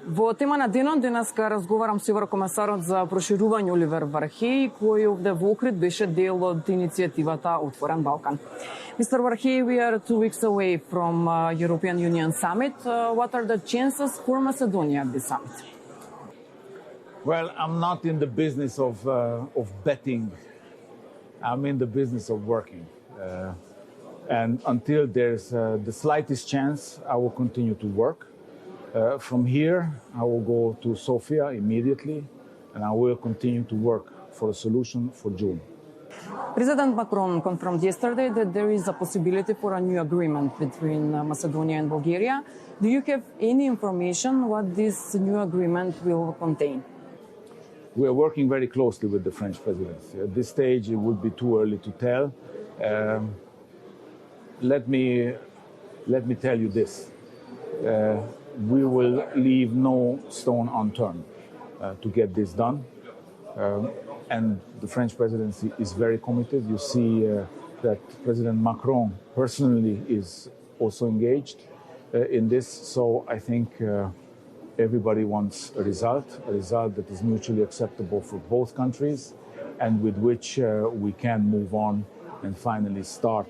Во тема на денот денеска разговарам со комесарот за проширување Оливер Вархеји, кој овде во Охрид беше дел од иницијативата Отворен Балкан. Mr. Вархеји, we are 2 weeks away from European Union summit. What are the chances for Macedonia at this summit? Well, I'm not in the business of betting. I'm in the business of working. And until there's the slightest chance, I will continue to work. From here, I will go to Sofia immediately, and I will continue to work for a solution for June. President Macron confirmed yesterday that there is a possibility for a new agreement between Macedonia and Bulgaria. Do you have any information what this new agreement will contain? We are working very closely with the French presidency. At this stage, it would be too early to tell. Let me tell you this. We will leave no stone unturned to get this done. And the French presidency is very committed. You see that President Macron personally is also engaged in this. So I think everybody wants a result that is mutually acceptable for both countries and with which we can move on and finally start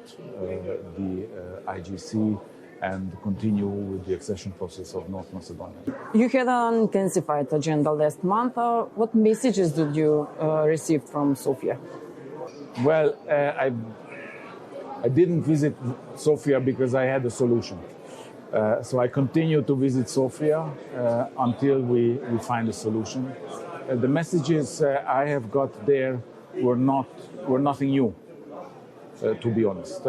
the IGC and continue with the accession process of North Macedonia. You had an intensified agenda last month. What messages did you receive from Sofia? Well, I didn't visit Sofia because I had a solution. So I continue to visit Sofia until we find a solution. The messages I have got there were nothing new, to be honest.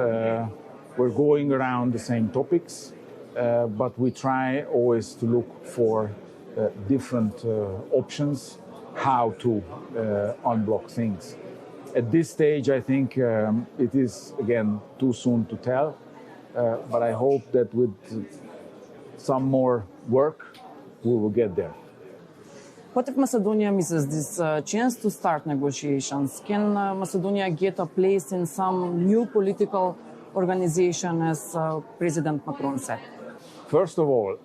We're going around the same topics, but we try always to look for different options, how to unblock things. At this stage, I think it is, again, too soon to tell, but I hope that with some more work, we will get there. What if Macedonia misses this chance to start negotiations? Can Macedonia get a place in some new political organization, as President Macron said? First of all,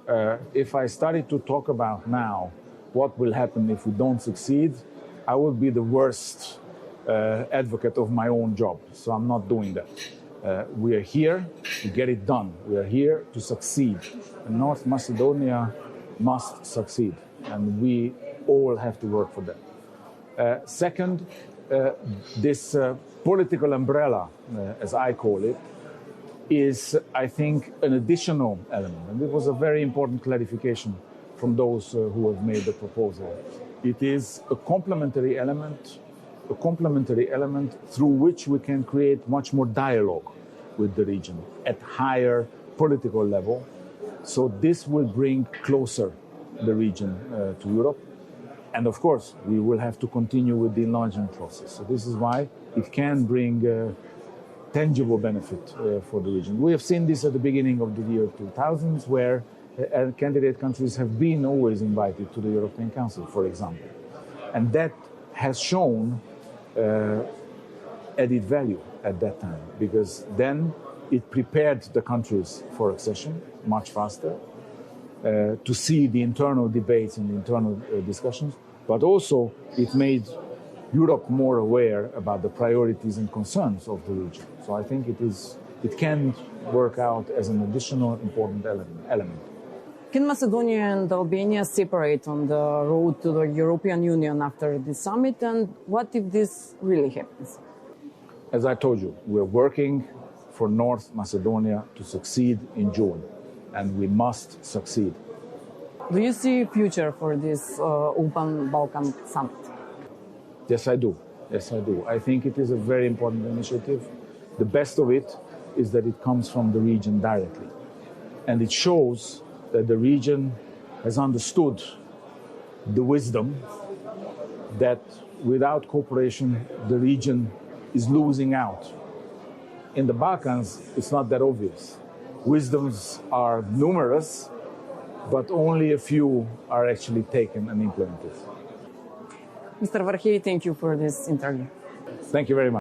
if I started to talk about now what will happen if we don't succeed, I would be the worst advocate of my own job. So I'm not doing that. We are here to get it done. We are here to succeed. And North Macedonia must succeed, and we all have to work for that. Second, this political umbrella, as I call it, is, I think, an additional element. And it was a very important clarification from those who have made the proposal. It is a complementary element through which we can create much more dialogue with the region at higher political level. So this will bring closer the region to Europe. And of course, we will have to continue with the enlargement process. So this is why it can bring tangible benefit for the region. We have seen this at the beginning of the year 2000s, where candidate countries have been always invited to the European Council, for example. And that has shown added value at that time, because then it prepared the countries for accession much faster, to see the internal debates and the internal discussions, but also it made Europe more aware about the priorities and concerns of the region. So I think it can work out as an additional important element. Can Macedonia and Albania separate on the road to the European Union after the summit? And what if this really happens? As I told you, we're working for North Macedonia to succeed in June, and we must succeed. Do you see a future for this Open Balkan summit? Yes, I do. Yes, I do. I think it is a very important initiative. The best of it is that it comes from the region directly. And it shows that the region has understood the wisdom that without cooperation, the region is losing out. In the Balkans, it's not that obvious. Wisdoms are numerous, but only a few are actually taken and implemented. Mr. Вархеји, thank you for this interview. Thank you very much.